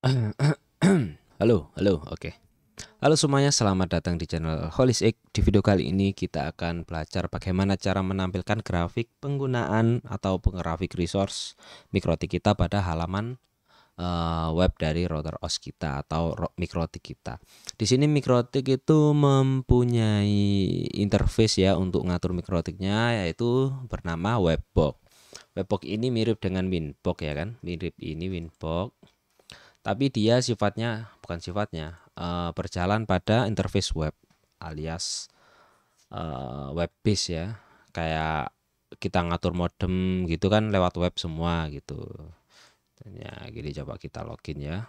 Halo, halo, oke. Halo semuanya, selamat datang di channel Holistic. Di video kali ini kita akan belajar bagaimana cara menampilkan grafik penggunaan atau grafik resource Mikrotik kita pada halaman web dari router OS kita atau Mikrotik kita. Di sini Mikrotik itu mempunyai interface ya untuk ngatur Mikrotiknya, yaitu bernama Webbox. Webbox ini mirip dengan Winbox ya kan, mirip ini Winbox, tapi dia berjalan pada interface web alias web base ya, kayak kita ngatur modem gitu kan lewat web semua gitu ya. Gini, coba kita login ya.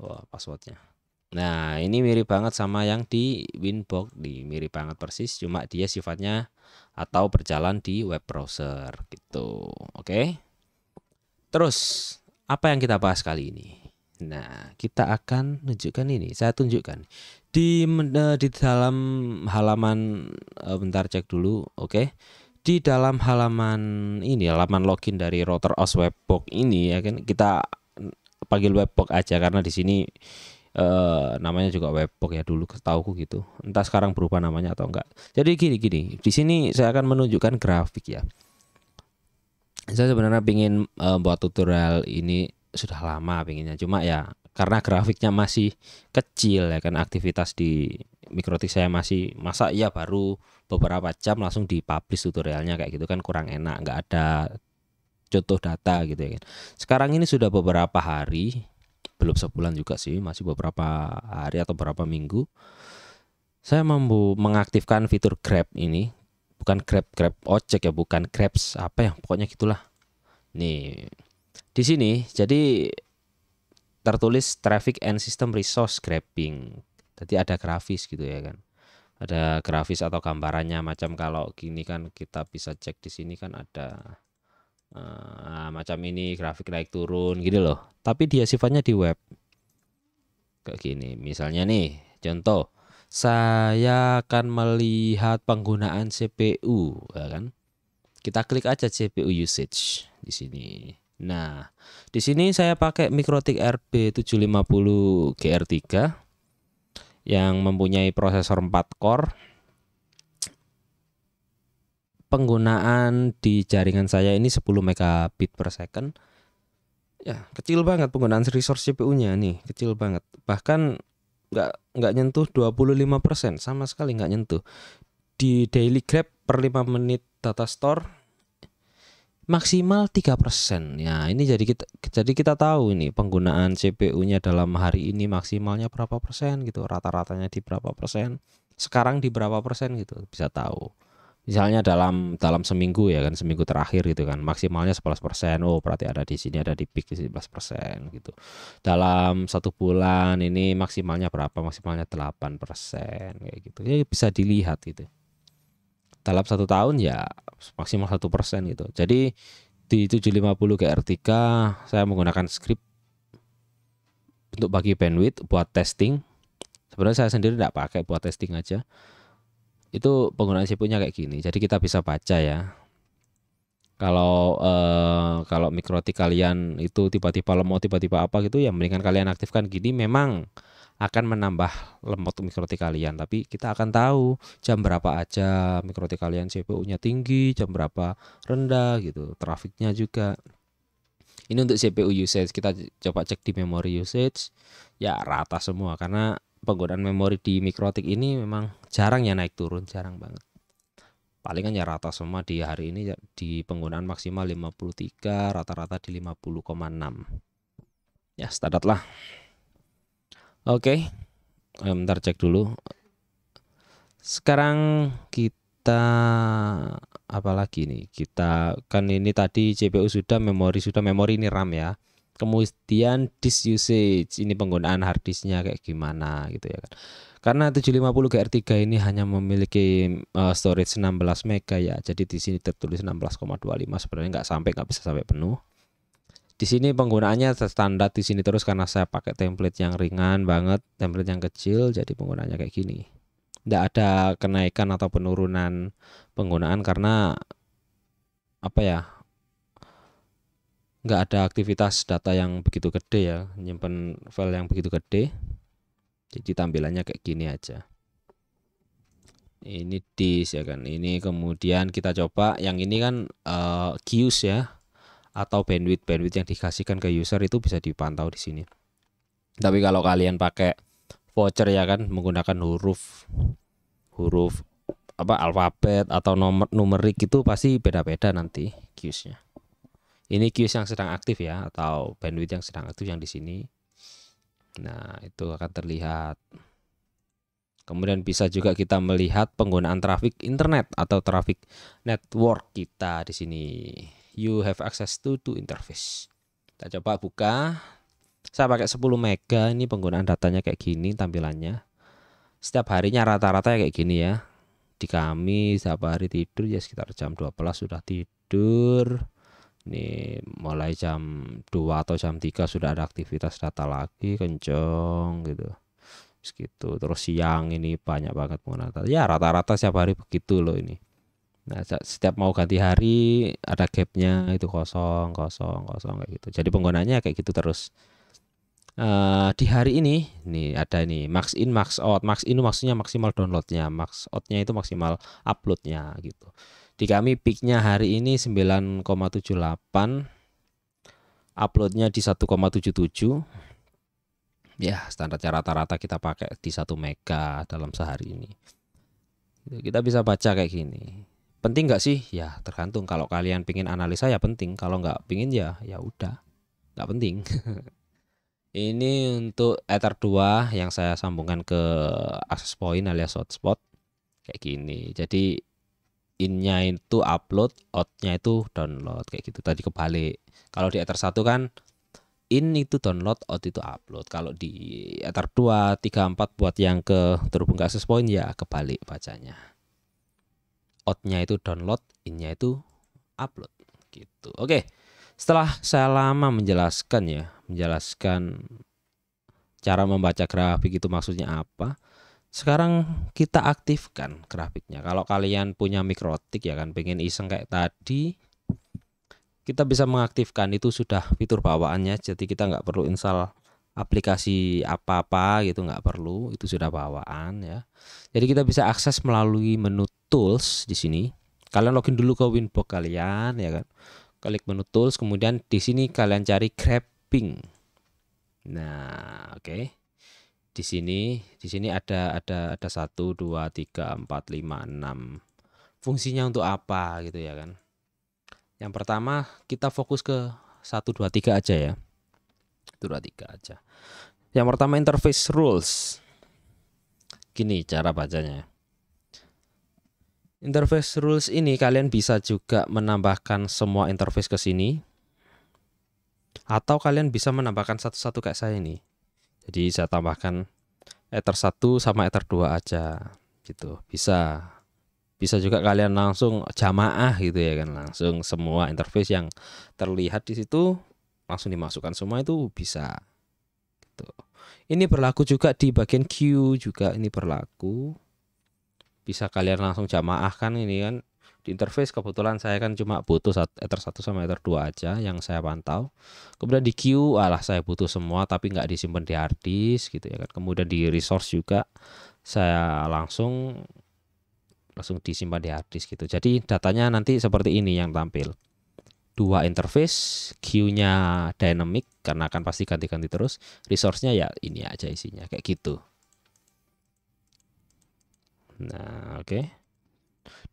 Wah, passwordnya. Nah, ini mirip banget sama yang di Winbox, mirip banget persis, cuma dia sifatnya atau berjalan di web browser gitu. Oke. Terus, apa yang kita bahas kali ini? Nah, kita akan tunjukkan ini. Saya tunjukkan di dalam halaman, bentar cek dulu. Oke. Di dalam halaman ini, halaman login dari router OS Webbox ini ya kan, kita panggil Webbox aja karena di sini namanya juga Webbox ya dulu, ketauku gitu. Entah sekarang berubah namanya atau enggak. Jadi gini. Di sini saya akan menunjukkan grafik ya. Saya sebenarnya pingin buat tutorial ini sudah lama pinginnya, cuma ya karena grafiknya masih kecil ya kan, aktivitas di Mikrotik saya masih, masa iya baru beberapa jam langsung dipublish tutorialnya kayak gitu kan, kurang enak, nggak ada contoh data gitu ya kan. Sekarang ini sudah beberapa hari, belum sebulan juga sih, masih beberapa hari atau beberapa minggu saya mengaktifkan fitur Grab ini. Bukan Grab ojek ya, bukan Grabs apa ya, pokoknya gitulah. Nih, di sini jadi tertulis Traffic and System Resource Grabbing. Jadi ada grafis gitu ya kan. Ada grafis atau gambarannya, macam kalau gini kan kita bisa cek di sini kan ada macam ini grafik naik turun gitu loh. Tapi dia sifatnya di web. Kayak gini. Misalnya nih, contoh saya akan melihat penggunaan CPU ya kan. Kita klik aja CPU usage di sini. Nah, di sini saya pakai Mikrotik RB750 GR3 yang mempunyai prosesor 4 core. Penggunaan di jaringan saya ini 10 megabit per second. Ya, kecil banget penggunaan resource CPU-nya nih, kecil banget. Bahkan nggak nyentuh 25%, sama sekali nggak nyentuh. Di daily grab per 5 menit data store maksimal 3%. Ya, ini jadi kita tahu ini penggunaan CPU-nya dalam hari ini maksimalnya berapa persen gitu, rata-ratanya di berapa persen, sekarang di berapa persen gitu, bisa tahu. Misalnya dalam seminggu ya kan, seminggu terakhir gitu kan, maksimalnya 11%. Oh, berarti ada di sini, ada di peak 11% gitu. Dalam satu bulan ini maksimalnya berapa? Maksimalnya 8% kayak gitu. Ya bisa dilihat gitu. Dalam satu tahun ya maksimal 1% gitu. Jadi di 750 GR3 saya menggunakan script untuk bagi bandwidth buat testing. Sebenarnya saya sendiri tidak pakai, buat testing aja. Itu penggunaan CPU-nya kayak gini. Jadi kita bisa baca ya. Kalau Mikrotik kalian itu tiba-tiba lemot, tiba-tiba apa gitu ya, mendingan kalian aktifkan gini. Memang akan menambah lemot Mikrotik kalian, tapi kita akan tahu jam berapa aja Mikrotik kalian CPU-nya tinggi, jam berapa rendah gitu, trafiknya juga. Ini untuk CPU usage, kita coba cek di memory usage, ya rata semua karena penggunaan memori di Mikrotik ini memang jarang ya naik turun, jarang banget. Palingan ya rata semua di hari ini ya, di penggunaan maksimal 53, rata-rata di 50,6. Ya standar lah. Oke, bentar cek dulu. Sekarang kita apa lagi nih? Kita kan ini tadi CPU sudah, memori ini RAM ya. Kemudian disk usage, ini penggunaan hard disknya kayak gimana gitu ya kan. Karena 750 GR3 ini hanya memiliki storage 16 MB ya. Jadi di sini tertulis 16,25, sebenarnya nggak bisa sampai penuh. Di sini penggunaannya standar di sini terus karena saya pakai template yang ringan banget, template yang kecil, jadi penggunaannya kayak gini. Tidak ada kenaikan atau penurunan penggunaan karena apa ya? nggak ada aktivitas data yang begitu gede ya, nyimpen file yang begitu gede. Jadi tampilannya kayak gini aja. Ini disk ya kan. Ini kemudian kita coba yang ini kan queues ya, atau bandwidth yang dikasihkan ke user itu bisa dipantau di sini. Tapi kalau kalian pakai voucher ya kan, menggunakan huruf apa alfabet atau numerik itu pasti beda-beda nanti queuesnya. Ini queues yang sedang aktif ya, atau bandwidth yang sedang aktif yang di sini. Nah, itu akan terlihat. Kemudian bisa juga kita melihat penggunaan traffic internet atau traffic network kita di sini. You have access to interface. Kita coba buka. Saya pakai 10 mega, ini penggunaan datanya kayak gini tampilannya. Setiap harinya rata-rata kayak gini ya. Di kami setiap hari tidur ya sekitar jam 12 sudah tidur. Ini mulai jam 2 atau jam 3 sudah ada aktivitas data lagi, kenceng gitu. Gitu. Terus siang ini banyak banget penggunaan data. Ya rata-rata setiap hari begitu loh ini. Nah, setiap mau ganti hari ada gapnya itu kosong kayak gitu. Jadi penggunaannya kayak gitu terus. Di hari ini nih ada ini max in max out. Max in maksudnya maksimal downloadnya, max outnya itu maksimal uploadnya gitu. Di kami peaknya hari ini 9,78, uploadnya di 1,77. Ya standarnya rata-rata kita pakai di 1 mega dalam sehari ini. Kita bisa baca kayak gini. Penting nggak sih? Ya tergantung. Kalau kalian pingin analisa ya penting. Kalau nggak pingin ya udah nggak penting. Ini untuk Ether 2 yang saya sambungkan ke access point alias hotspot kayak gini. Jadi innya itu upload, outnya itu download kayak gitu. Tadi kebalik. Kalau di Ether 1 kan in itu download, out itu upload. Kalau di Ether 2, 3, 4 buat yang ke terhubung ke access point ya kebalik bacanya. Outnya itu download, innya itu upload gitu. Oke. Setelah saya lama menjelaskan cara membaca grafik itu maksudnya apa, sekarang kita aktifkan grafiknya. Kalau kalian punya mikrotik ya kan, pengen iseng kayak tadi, kita bisa mengaktifkan. Itu sudah fitur bawaannya, jadi kita nggak perlu install aplikasi apa-apa gitu, nggak perlu, itu sudah bawaan ya. Jadi kita bisa akses melalui menu tools di sini. Kalian login dulu ke Winbox kalian ya kan. Klik menu tools, kemudian di sini kalian cari graphing. Nah, oke. Di sini ada 1 2 3 4 5 6. Fungsinya untuk apa gitu ya kan. Yang pertama kita fokus ke 1 2 3 aja ya. 1 2 3 aja. Yang pertama interface rules. Gini cara bacanya. Interface rules ini kalian bisa juga menambahkan semua interface ke sini. Atau kalian bisa menambahkan satu-satu kayak saya ini. Jadi saya tambahkan Ether 1 sama Ether 2 aja gitu. Bisa juga kalian langsung jamaah gitu ya kan, langsung semua interface yang terlihat di situ langsung dimasukkan semua itu bisa gitu. Ini berlaku juga di bagian queue juga, ini berlaku. Bisa kalian langsung jamaah kan ini kan. Di interface kebetulan saya kan cuma butuh Ether 1 sama Ether 2 aja yang saya pantau. Kemudian di queue saya butuh semua tapi nggak disimpan di hard disk gitu ya kan. Kemudian di resource juga saya langsung disimpan di hard disk gitu. Jadi datanya nanti seperti ini yang tampil. 2 interface, queue-nya dynamic karena akan pasti ganti-ganti terus. Resource-nya ya ini aja isinya kayak gitu. Nah, oke.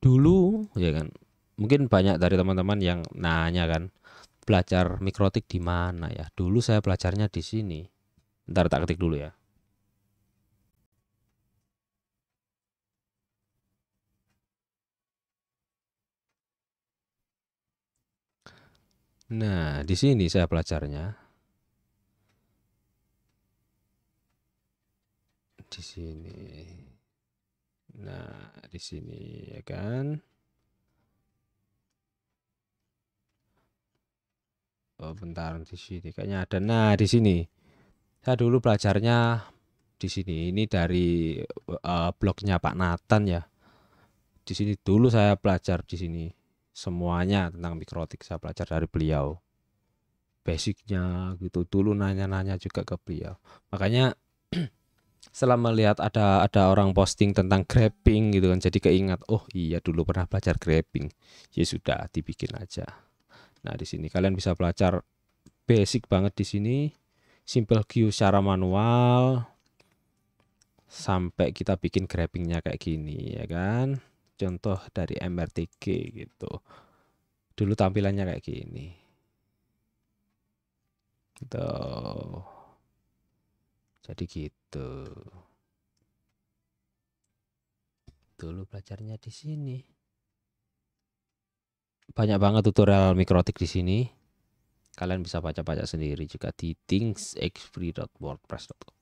Dulu ya kan, mungkin banyak dari teman-teman yang nanya kan, belajar mikrotik di mana ya? Dulu saya belajarnya di sini. Ntar tak ketik dulu ya. Nah, di sini saya belajarnya. Di sini. Nah, di sini ya kan. Oh, bentar di sini kayaknya ada. Nah, di sini. Saya dulu belajarnya di sini. Ini dari blognya Pak Nathan ya. Di sini dulu saya belajar di sini. Semuanya tentang mikrotik saya belajar dari beliau. basicnya gitu. Dulu nanya-nanya juga ke beliau. Makanya setelah melihat ada orang posting tentang grabbing gitu kan, jadi keingat, oh iya dulu pernah belajar grabbing. Ya sudah dibikin aja. Nah, di sini kalian bisa belajar basic banget di sini. Simple queue secara manual sampai kita bikin grabbingnya kayak gini ya kan. Contoh dari MRTG gitu. Dulu tampilannya kayak gini. Gitu. Jadi gitu. Dulu belajarnya di sini. Banyak banget tutorial mikrotik di sini. Kalian bisa baca-baca sendiri juga di thingsxfree.wordpress.com.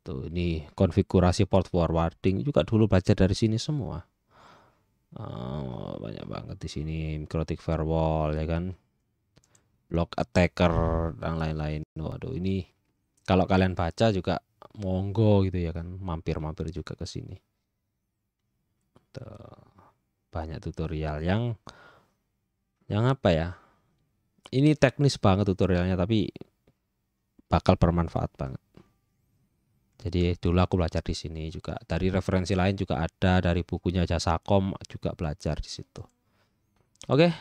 Tuh, ini konfigurasi port forwarding juga dulu belajar dari sini semua. Banyak banget di sini mikrotik firewall ya kan, block attacker dan lain-lain. Waduh, ini kalau kalian baca juga monggo gitu ya kan, mampir-mampir juga ke sini. Tuh, banyak tutorial yang apa ya? Ini teknis banget tutorialnya tapi bakal bermanfaat banget. Jadi dulu aku belajar di sini juga. Dari referensi lain juga ada, dari bukunya Jasakom juga belajar di situ. Oke,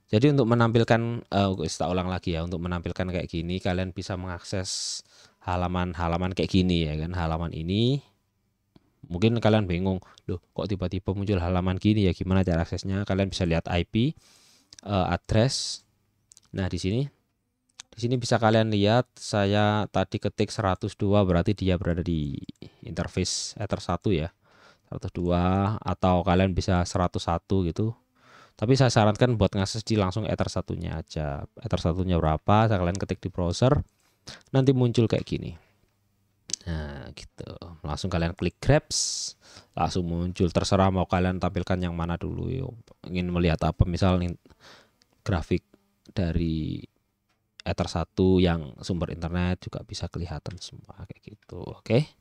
jadi untuk menampilkan, kita ulang lagi ya, untuk menampilkan kayak gini kalian bisa mengakses halaman-halaman kayak gini ya kan. Halaman ini mungkin kalian bingung, loh kok tiba-tiba muncul halaman gini ya, gimana cara aksesnya? Kalian bisa lihat IP, address. Nah, di sini bisa kalian lihat saya tadi ketik 102 berarti dia berada di interface Ether 1 ya. 102 atau kalian bisa 101 gitu. Tapi saya sarankan buat ngakses di langsung Ether 1-nya aja. Ether 1-nya berapa? Kalian ketik di browser, nanti muncul kayak gini. Nah, gitu. Langsung kalian klik grabs, langsung muncul. Terserah mau kalian tampilkan yang mana dulu. Ingin melihat apa? Misalnya grafik dari Ether 1 yang sumber internet juga bisa kelihatan semua kayak gitu. Oke.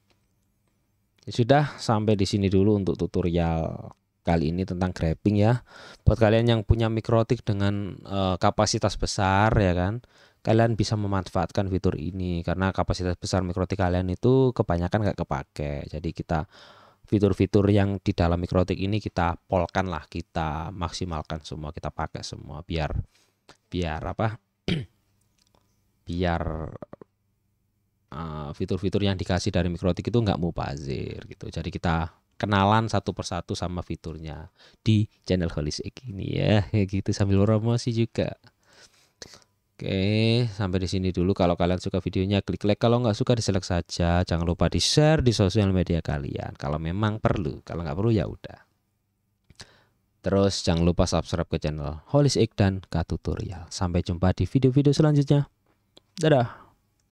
Ya sudah, sampai di sini dulu untuk tutorial kali ini tentang grabbing ya. Buat kalian yang punya mikrotik dengan kapasitas besar ya kan, kalian bisa memanfaatkan fitur ini karena kapasitas besar mikrotik kalian itu kebanyakan nggak kepake. Jadi kita fitur-fitur yang di dalam mikrotik ini kita polkan lah, kita maksimalkan semua, kita pakai semua biar apa? Biar fitur-fitur yang dikasih dari mikrotik itu nggak mubazir gitu. Jadi kita kenalan satu persatu sama fiturnya di channel Holistic ini ya, gitu sambil promosi juga. Oke, sampai di sini dulu. Kalau kalian suka videonya klik like, kalau nggak suka dislike saja. Jangan lupa di share di sosial media kalian. Kalau memang perlu, kalau nggak perlu ya udah. Terus jangan lupa subscribe ke channel Holistic dan K Tutorial. Sampai jumpa di video-video selanjutnya. Dadah.